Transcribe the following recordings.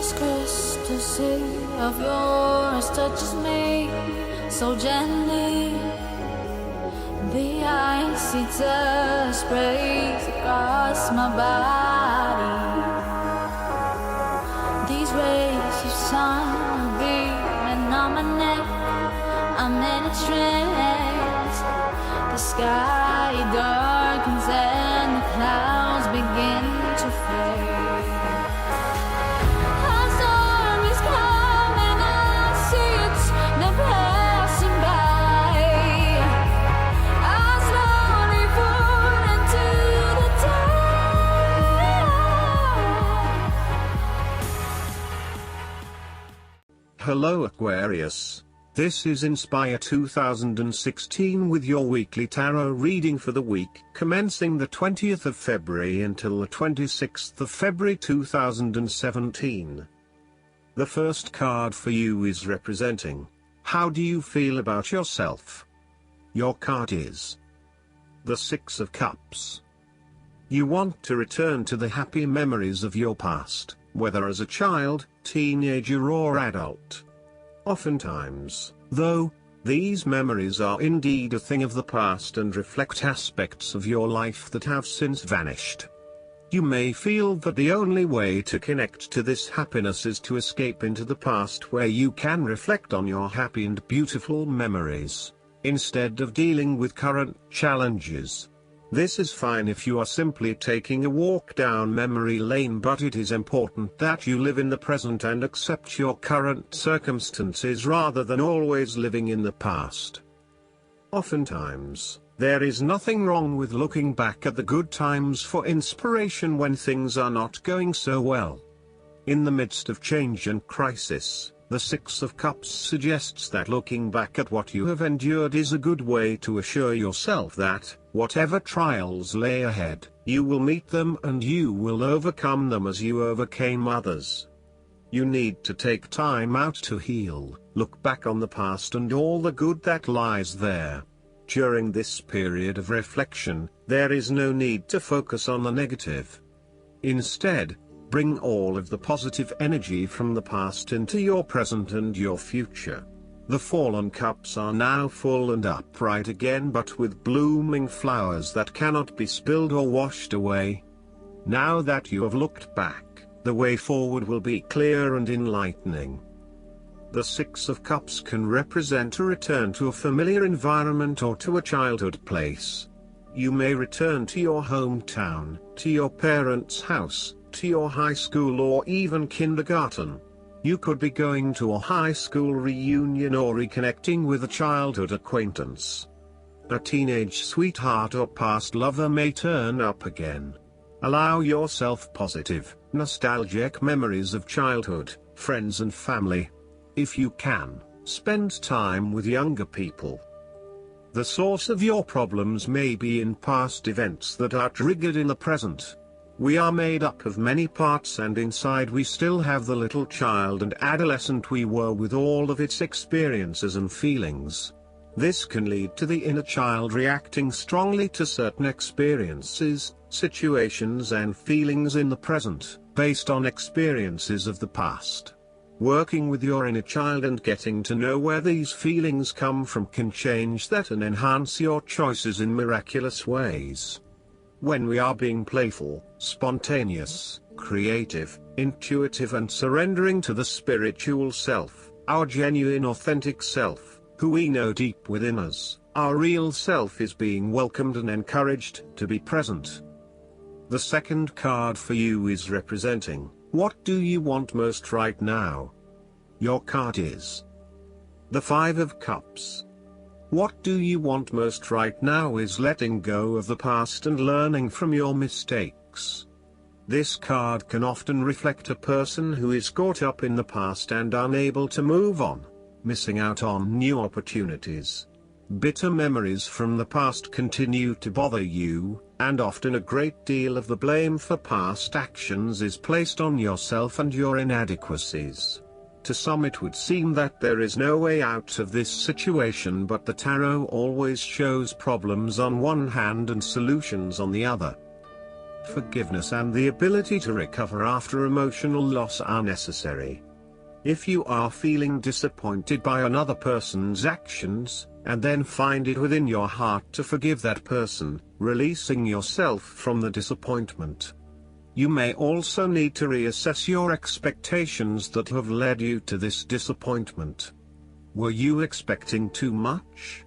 this crystal sea of yours touches me so gently. The icy touch sprays across my body. These rays of sun are beaming on my neck. I'm in a trance. The sky darkens and the clouds begin to fade. A storm is coming, I see it, now passing by. I slowly fall into the tide. Hello Aquarius. This is Inspire 2016 with your weekly tarot reading for the week commencing the 20th of February until the 26th of February 2017. The first card for you is representing, how do you feel about yourself? Your card is the Six of Cups. You want to return to the happy memories of your past, whether as a child, teenager or adult. Oftentimes, though, these memories are indeed a thing of the past and reflect aspects of your life that have since vanished. You may feel that the only way to connect to this happiness is to escape into the past where you can reflect on your happy and beautiful memories, instead of dealing with current challenges. This is fine if you are simply taking a walk down memory lane, but it is important that you live in the present and accept your current circumstances rather than always living in the past. Oftentimes, there is nothing wrong with looking back at the good times for inspiration when things are not going so well. In the midst of change and crisis, the Six of Cups suggests that looking back at what you have endured is a good way to assure yourself that, whatever trials lay ahead, you will meet them and you will overcome them as you overcame others. You need to take time out to heal, look back on the past and all the good that lies there. During this period of reflection, there is no need to focus on the negative. Instead, bring all of the positive energy from the past into your present and your future. The fallen cups are now full and upright again, but with blooming flowers that cannot be spilled or washed away. Now that you have looked back, the way forward will be clear and enlightening. The Six of Cups can represent a return to a familiar environment or to a childhood place. You may return to your hometown, to your parents' house, to your high school or even kindergarten. You could be going to a high school reunion or reconnecting with a childhood acquaintance. A teenage sweetheart or past lover may turn up again. Allow yourself positive, nostalgic memories of childhood, friends and family. If you can, spend time with younger people. The source of your problems may be in past events that are triggered in the present. We are made up of many parts and inside we still have the little child and adolescent we were with all of its experiences and feelings. This can lead to the inner child reacting strongly to certain experiences, situations and feelings in the present, based on experiences of the past. Working with your inner child and getting to know where these feelings come from can change that and enhance your choices in miraculous ways. When we are being playful, spontaneous, creative, intuitive and surrendering to the spiritual self, our genuine authentic self, who we know deep within us, our real self is being welcomed and encouraged to be present. The second card for you is representing, what do you want most right now? Your card is the Five of Cups. What do you want most right now is letting go of the past and learning from your mistakes. This card can often reflect a person who is caught up in the past and unable to move on, missing out on new opportunities. Bitter memories from the past continue to bother you, and often a great deal of the blame for past actions is placed on yourself and your inadequacies. To some it would seem that there is no way out of this situation, but the tarot always shows problems on one hand and solutions on the other. forgiveness and the ability to recover after emotional loss are necessary. If you are feeling disappointed by another person's actions, and then find it within your heart to forgive that person, releasing yourself from the disappointment. You may also need to reassess your expectations that have led you to this disappointment. Were you expecting too much?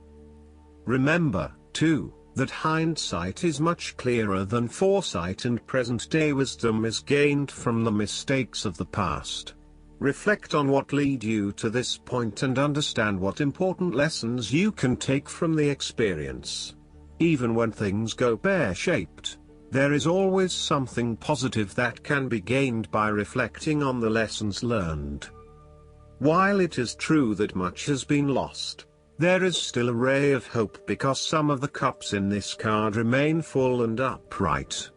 Remember, too, that hindsight is much clearer than foresight, and present-day wisdom is gained from the mistakes of the past. Reflect on what led you to this point and understand what important lessons you can take from the experience. Even when things go pear-shaped, there is always something positive that can be gained by reflecting on the lessons learned. While it is true that much has been lost, there is still a ray of hope because some of the cups in this card remain full and upright.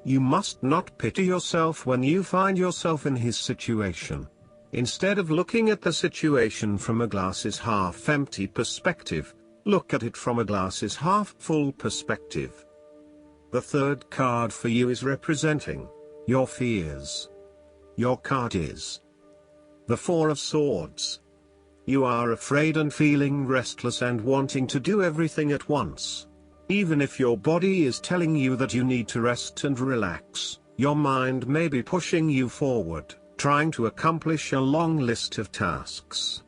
You must not pity yourself when you find yourself in his situation. Instead of looking at the situation from a glass-is-half-empty perspective, look at it from a glass-is-half-full perspective. The third card for you is representing your fears. Your card is the Four of Swords. You are afraid and feeling restless and wanting to do everything at once. Even if your body is telling you that you need to rest and relax, your mind may be pushing you forward, trying to accomplish a long list of tasks.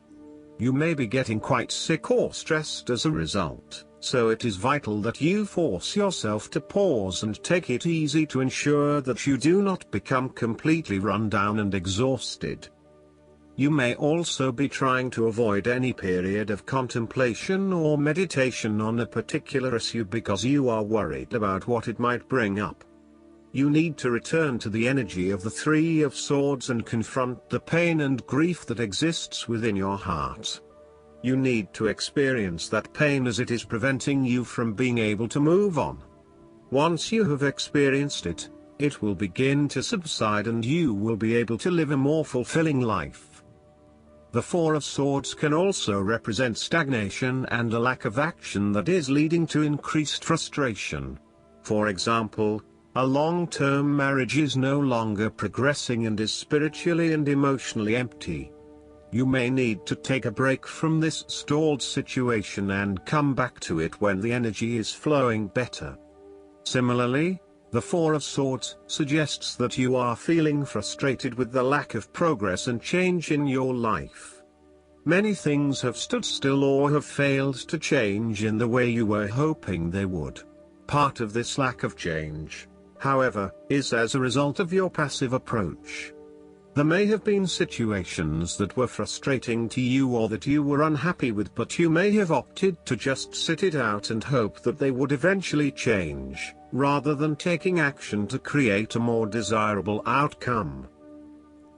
You may be getting quite sick or stressed as a result, so it is vital that you force yourself to pause and take it easy to ensure that you do not become completely run down and exhausted. You may also be trying to avoid any period of contemplation or meditation on a particular issue because you are worried about what it might bring up. You need to return to the energy of the Three of Swords and confront the pain and grief that exists within your heart. You need to experience that pain as it is preventing you from being able to move on. Once you have experienced it, it will begin to subside and you will be able to live a more fulfilling life. The Four of Swords can also represent stagnation and a lack of action that is leading to increased frustration. For example, a long-term marriage is no longer progressing and is spiritually and emotionally empty. You may need to take a break from this stalled situation and come back to it when the energy is flowing better. Similarly, the Four of Swords suggests that you are feeling frustrated with the lack of progress and change in your life. Many things have stood still or have failed to change in the way you were hoping they would. Part of this lack of change, however, is as a result of your passive approach. There may have been situations that were frustrating to you or that you were unhappy with, but you may have opted to just sit it out and hope that they would eventually change, rather than taking action to create a more desirable outcome.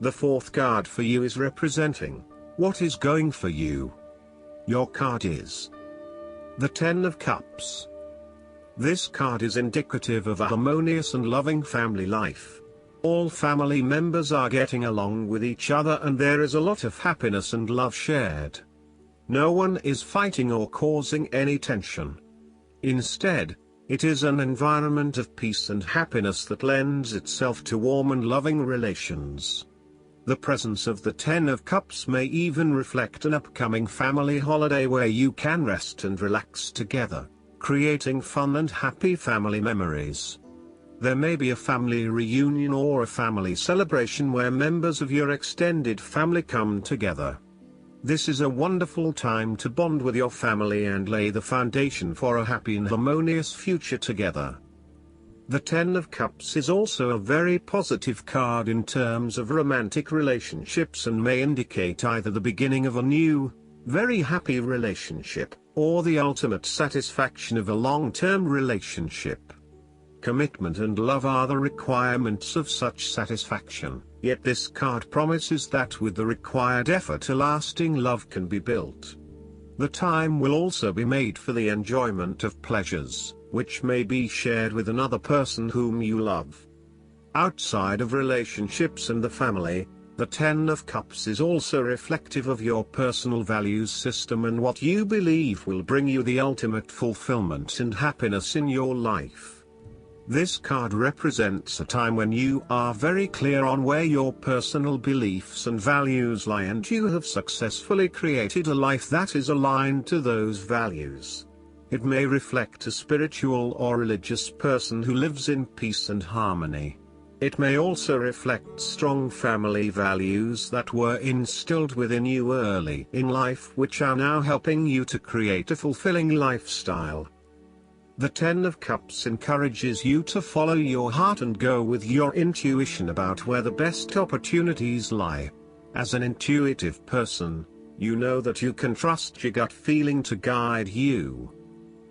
The fourth card for you is representing what is going for you. Your card is the Ten of Cups. This card is indicative of a harmonious and loving family life. All family members are getting along with each other and there is a lot of happiness and love shared. No one is fighting or causing any tension. Instead, it is an environment of peace and happiness that lends itself to warm and loving relations. The presence of the Ten of Cups may even reflect an upcoming family holiday where you can rest and relax together, creating fun and happy family memories. There may be a family reunion or a family celebration where members of your extended family come together. This is a wonderful time to bond with your family and lay the foundation for a happy and harmonious future together. The Ten of Cups is also a very positive card in terms of romantic relationships and may indicate either the beginning of a new, very happy relationship, or the ultimate satisfaction of a long-term relationship. Commitment and love are the requirements of such satisfaction, yet this card promises that with the required effort a lasting love can be built. The time will also be made for the enjoyment of pleasures, which may be shared with another person whom you love. Outside of relationships and the family, the Ten of Cups is also reflective of your personal values system and what you believe will bring you the ultimate fulfillment and happiness in your life. This card represents a time when you are very clear on where your personal beliefs and values lie, and you have successfully created a life that is aligned to those values. It may reflect a spiritual or religious person who lives in peace and harmony. It may also reflect strong family values that were instilled within you early in life, which are now helping you to create a fulfilling lifestyle. The Ten of Cups encourages you to follow your heart and go with your intuition about where the best opportunities lie. As an intuitive person, you know that you can trust your gut feeling to guide you.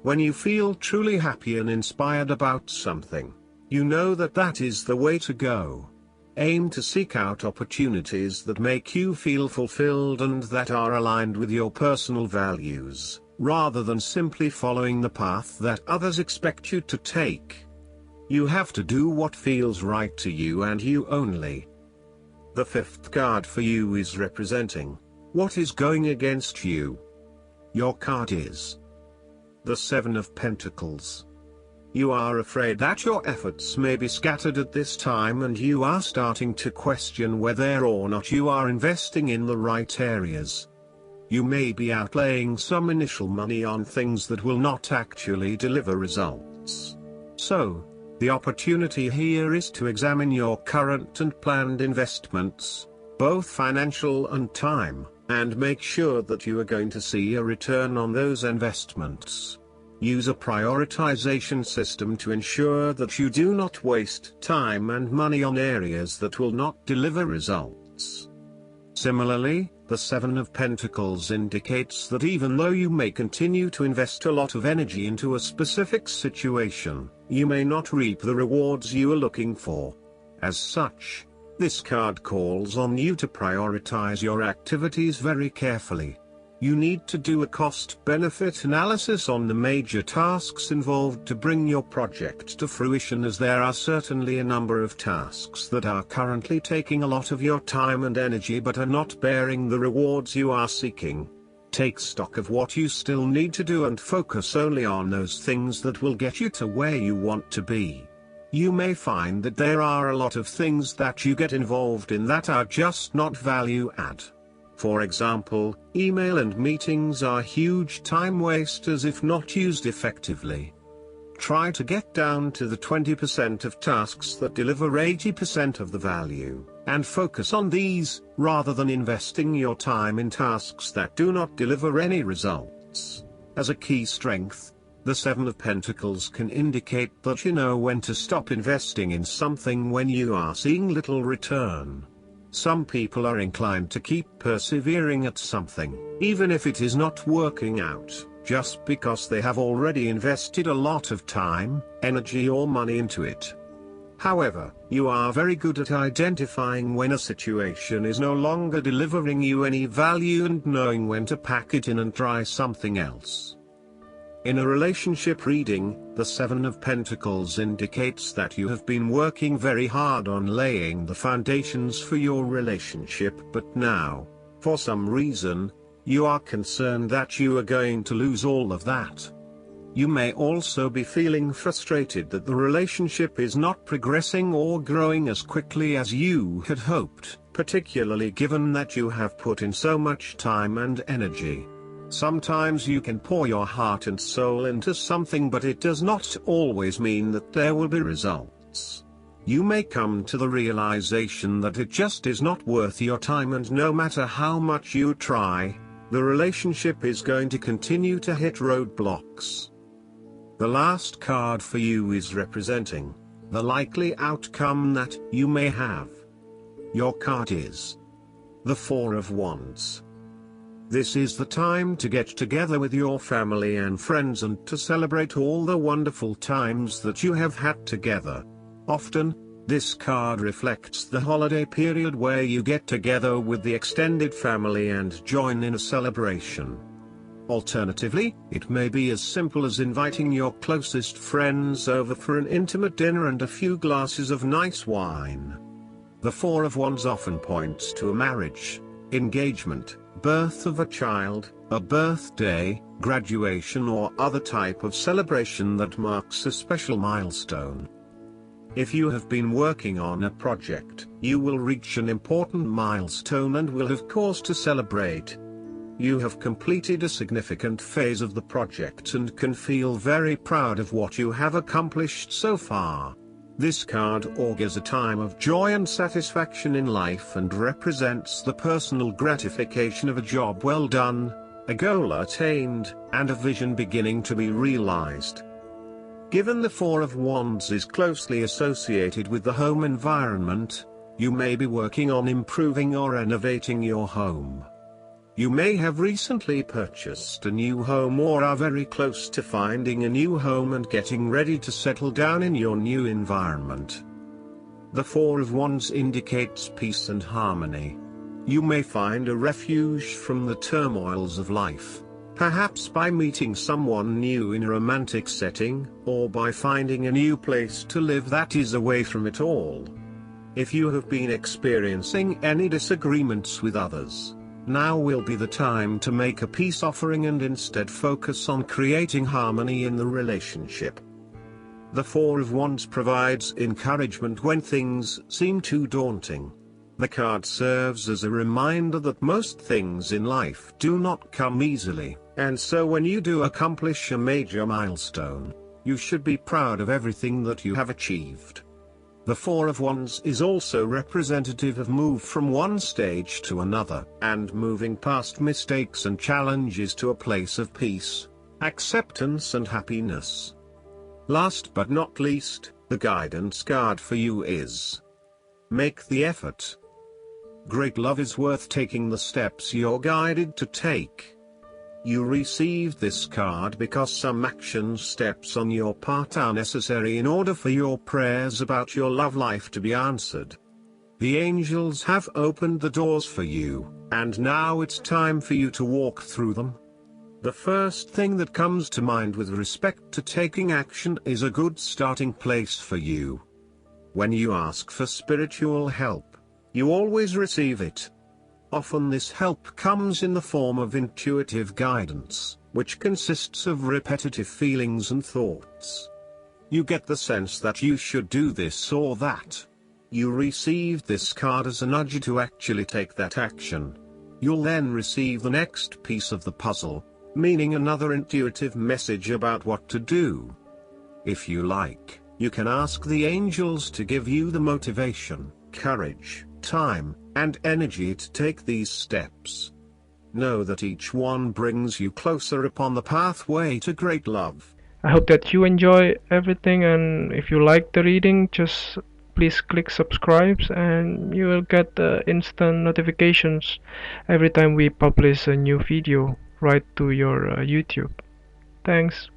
When you feel truly happy and inspired about something, you know that that is the way to go. Aim to seek out opportunities that make you feel fulfilled and that are aligned with your personal values, rather than simply following the path that others expect you to take. You have to do what feels right to you and you only. The fifth card for you is representing what is going against you. Your card is the Seven of Pentacles. You are afraid that your efforts may be scattered at this time, and you are starting to question whether or not you are investing in the right areas. You may be outlaying some initial money on things that will not actually deliver results. So, the opportunity here is to examine your current and planned investments, both financial and time, and make sure that you are going to see a return on those investments. Use a prioritization system to ensure that you do not waste time and money on areas that will not deliver results. Similarly, the Seven of Pentacles indicates that even though you may continue to invest a lot of energy into a specific situation, you may not reap the rewards you are looking for. As such, this card calls on you to prioritize your activities very carefully. You need to do a cost-benefit analysis on the major tasks involved to bring your project to fruition, as there are certainly a number of tasks that are currently taking a lot of your time and energy but are not bearing the rewards you are seeking. Take stock of what you still need to do and focus only on those things that will get you to where you want to be. You may find that there are a lot of things that you get involved in that are just not value add. For example, email and meetings are huge time wasters if not used effectively. Try to get down to the 20% of tasks that deliver 80% of the value, and focus on these, rather than investing your time in tasks that do not deliver any results. As a key strength, the Seven of Pentacles can indicate that you know when to stop investing in something when you are seeing little return. Some people are inclined to keep persevering at something, even if it is not working out, just because they have already invested a lot of time, energy or money into it. However, you are very good at identifying when a situation is no longer delivering you any value and knowing when to pack it in and try something else. In a relationship reading, the Seven of Pentacles indicates that you have been working very hard on laying the foundations for your relationship, but now, for some reason, you are concerned that you are going to lose all of that. You may also be feeling frustrated that the relationship is not progressing or growing as quickly as you had hoped, particularly given that you have put in so much time and energy. Sometimes you can pour your heart and soul into something, but it does not always mean that there will be results. You may come to the realization that it just is not worth your time, and no matter how much you try, the relationship is going to continue to hit roadblocks. The last card for you is representing the likely outcome that you may have. Your card is the Four of Wands. This is the time to get together with your family and friends and to celebrate all the wonderful times that you have had together. Often, this card reflects the holiday period where you get together with the extended family and join in a celebration. Alternatively, it may be as simple as inviting your closest friends over for an intimate dinner and a few glasses of nice wine. The Four of Wands often points to a marriage, engagement, birth of a child, a birthday, graduation or other type of celebration that marks a special milestone. If you have been working on a project, you will reach an important milestone and will have cause to celebrate. You have completed a significant phase of the project and can feel very proud of what you have accomplished so far. This card augurs a time of joy and satisfaction in life and represents the personal gratification of a job well done, a goal attained, and a vision beginning to be realized. Given the Four of Wands is closely associated with the home environment, you may be working on improving or renovating your home. You may have recently purchased a new home or are very close to finding a new home and getting ready to settle down in your new environment. The Four of Wands indicates peace and harmony. You may find a refuge from the turmoils of life, perhaps by meeting someone new in a romantic setting, or by finding a new place to live that is away from it all. If you have been experiencing any disagreements with others, now will be the time to make a peace offering and instead focus on creating harmony in the relationship. The Four of Wands provides encouragement when things seem too daunting. The card serves as a reminder that most things in life do not come easily, and so when you do accomplish a major milestone, you should be proud of everything that you have achieved. The Four of Wands is also representative of move from one stage to another, and moving past mistakes and challenges to a place of peace, acceptance and happiness. Last but not least, the guidance card for you is: make the effort. Great love is worth taking the steps you're guided to take. You received this card because some action steps on your part are necessary in order for your prayers about your love life to be answered. The angels have opened the doors for you, and now it's time for you to walk through them. The first thing that comes to mind with respect to taking action is a good starting place for you. When you ask for spiritual help, you always receive it. Often this help comes in the form of intuitive guidance, which consists of repetitive feelings and thoughts. You get the sense that you should do this or that. You received this card as a nudge to actually take that action. You'll then receive the next piece of the puzzle, meaning another intuitive message about what to do. If you like, you can ask the angels to give you the motivation, courage, time, and energy to take these steps. Know that each one brings you closer upon the pathway to great love. I hope that you enjoy everything, and if you like the reading, just please click subscribe and you will get instant notifications every time we publish a new video right to your YouTube. Thanks.